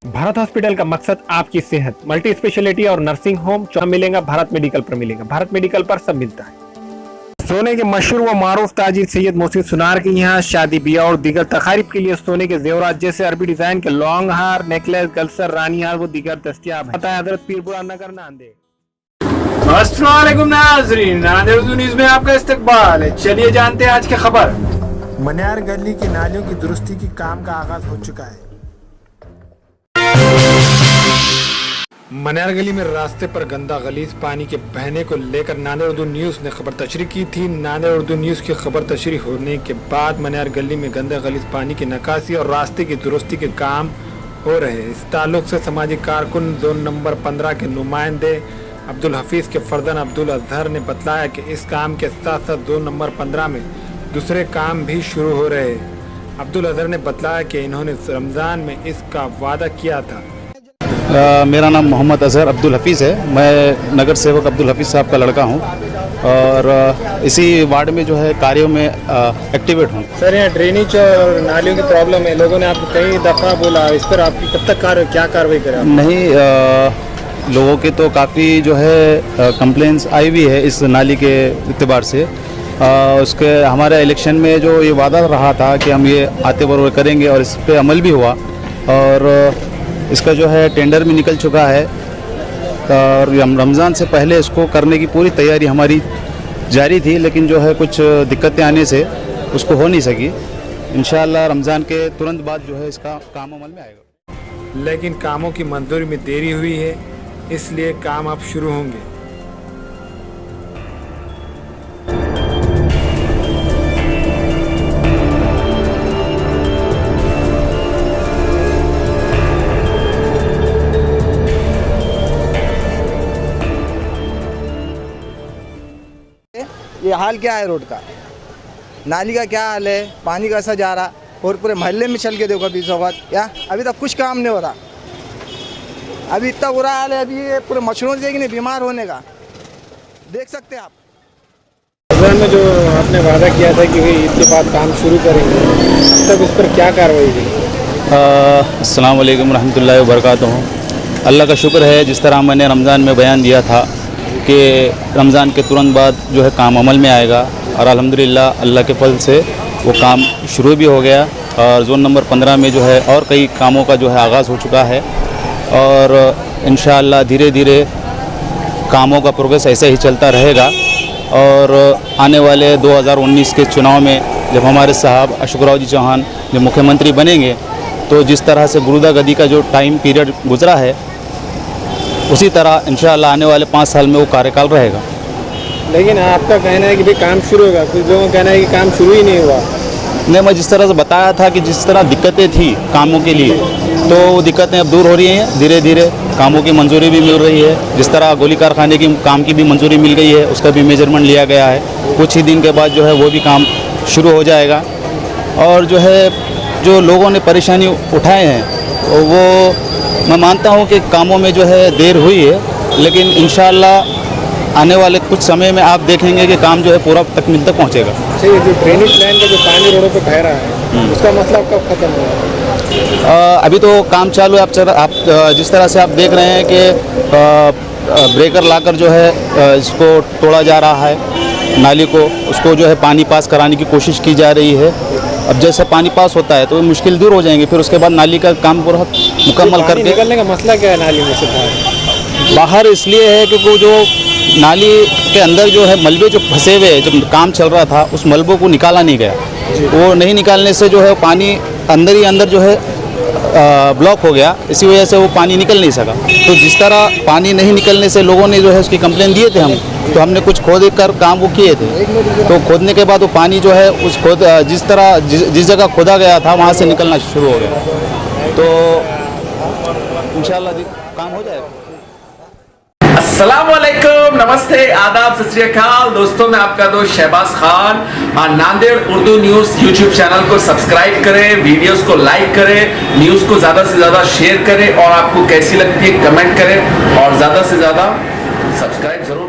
Bharat hospital का मकसद आपकी सेहत, मल्टी स्पेशलिटी और नर्सिंग होम मिलेगा। भारत मेडिकल पर मिलेगा। भारत मेडिकल पर सब मिलता है। सोने के मशहूर व मारूफ ताजिर सैयद मोहसिन सुनार के यहाँ शादी ब्याह और दीगर तकारीब के लिए सोने के जेवरात जैसे अरबी डिजाइन के लॉन्ग हार, नेकलेस, गलसर, रानी हार व दीगर दस्तियाब है। बताया हजरत पीरपुरा नगर नांदेड़। अस्सलाम वालेकुम नाज़रीन, नांदेड़ उर्दू न्यूज़ में आपका इस्तकबाल है। चलिए जानते हैं आज की खबर। मनियार गली की नालियों की दुरुस्ती की काम का आगाज हो चुका है। मनियार गली में रास्ते पर गंदा गलीज पानी के बहने को लेकर नांदेड़ उर्दू न्यूज़ ने खबर तशरीह की थी। नांदेड़ उर्दू न्यूज़ की खबर तशरीह होने के बाद मनियार गली में गंदा गलीज पानी की निकासी और रास्ते की दुरुस्ती के काम हो रहे हैं। इस ताल्लुक से समाजी कारकुन जोन नंबर 15 के नुमाइंदे अब्दुल हफीज़ के फर्जन अब्दुल अजहर ने बताया कि इस काम के साथ साथ जोन नंबर 15 में दूसरे काम भी शुरू हो रहे हैं। अब्दुल अजहर ने बताया कि इन्होंने रमज़ान में इसका वादा किया था। मेरा नाम मोहम्मद अजहर अब्दुल हफीज़ है। मैं नगर सेवक अब्दुल हफीज़ साहब का लड़का हूं और इसी वार्ड में जो है कार्यों में एक्टिवेट हूं। सर, यहाँ ड्रेनेज और नालियों की प्रॉब्लम है। लोगों ने आपको कई दफ़ा बोला, इस पर आपकी कब तक क्या कार्रवाई करें? नहीं, लोगों के तो काफ़ी जो है कंप्लेंट्स आई हुई है इस नाली के इत्तेबार से। उसके हमारे इलेक्शन में जो ये वादा रहा था कि हम ये आते बरोबर करेंगे और इस पर अमल भी हुआ और इसका जो है टेंडर भी निकल चुका है और रमज़ान से पहले इसको करने की पूरी तैयारी हमारी जारी थी, लेकिन जो है कुछ दिक्कतें आने से उसको हो नहीं सकी। इंशाअल्लाह रमज़ान के तुरंत बाद जो है इसका काम अमल में आएगा। लेकिन कामों की मंजूरी में देरी हुई है, इसलिए काम अब शुरू होंगे। ये हाल क्या है रोड का, नाली का क्या हाल है, पानी कैसा जा रहा और पूरे मोहल्ले में चल के देखो अभी वक्त या अभी तक कुछ काम नहीं हो रहा। अभी इतना बुरा हाल है, अभी ये पूरे मच्छरों से नहीं बीमार होने का देख सकते हैं आप। रमज़ान में जो आपने वादा किया था कि भाई इसके बाद काम शुरू करेंगे, तब इस पर क्या कार्रवाई की? अस्सलाम वालेकुम रहमतुल्लाहि व बरकातुहू। अल्लाह का शुक्र है, जिस तरह मैंने रमज़ान में बयान दिया था कि रमज़ान के तुरंत बाद जो है काम अमल में आएगा और अल्हम्दुलिल्लाह अल्लाह के फल से वो काम शुरू भी हो गया और जोन नंबर 15 में जो है और कई कामों का जो है आगाज़ हो चुका है और इंशाअल्लाह धीरे धीरे कामों का प्रोग्रेस ऐसा ही चलता रहेगा। और आने वाले 2019 के चुनाव में जब हमारे साहब अशोक राव जी चौहान जब मुख्यमंत्री बनेंगे तो जिस तरह से गुरुदा गदी का जो टाइम पीरियड गुजरा है उसी तरह इंशाअल्लाह आने वाले 5 साल में वो कार्यकाल रहेगा। लेकिन आपका कहना है कि भाई काम शुरू होगा, कुछ लोगों का कहना है कि काम शुरू ही नहीं हुआ। नहीं, मैं जिस तरह से बताया था कि जिस तरह दिक्कतें थी कामों के लिए तो वो दिक्कतें अब दूर हो रही हैं। धीरे धीरे कामों की मंजूरी भी मिल रही है। जिस तरह गोली कारखाने की काम की भी मंजूरी मिल गई है, उसका भी मेजरमेंट लिया गया है। कुछ ही दिन के बाद जो है वो भी काम शुरू हो जाएगा। और जो है जो लोगों ने परेशानी उठाए हैं वो मैं मानता हूँ कि कामों में जो है देर हुई है, लेकिन इंशाअल्लाह आने वाले कुछ समय में आप देखेंगे कि काम जो है पूरा तकमील तक पहुँचेगा। अच्छा, ये जो ड्रेनेज लाइन का जो पानी रोडों पे बह रहा है उसका मसला कब खत्म होगा? अभी तो काम चालू है। आप जिस तरह से आप देख रहे हैं कि ब्रेकर लाकर जो है इसको तोड़ा जा रहा है, नाली को उसको जो है पानी पास कराने की कोशिश की जा रही है। अब जैसे पानी पास होता है तो मुश्किल दूर हो जाएंगे, फिर उसके बाद नाली का काम पूरा मुकम्मल करके। निकलने का मसला क्या है नाली में से बाहर इसलिए है कि वो जो नाली के अंदर जो है मलबे जो फंसे हुए जब काम चल रहा था उस मलबों को निकाला नहीं गया। वो नहीं निकालने से जो है पानी अंदर ही अंदर जो है ब्लॉक हो गया, इसी वजह से वो पानी निकल नहीं सका। तो जिस तरह पानी नहीं निकलने से लोगों ने जो है उसकी कंप्लेन दिए थे हम, तो हमने कुछ खोद कर काम वो किए थे। तो खोदने के बाद वो पानी जो है उस जिस जगह खोदा गया था वहाँ से निकलना शुरू हो गया। तो इंशाअल्लाह काम हो जाएगा। अस्सलाम वालेकुम, नमस्ते, आदाब, सत श्री अकाल। दोस्तों, मैं आपका दोस्त Shahbaz Khan. Nanded Urdu news YouTube channel को सब्सक्राइब करें, वीडियोस को लाइक करें, न्यूज़ को ज़्यादा से ज़्यादा शेयर करें और आपको कैसी लगती है कमेंट करें और ज़्यादा से ज़्यादा सब्सक्राइब जरूर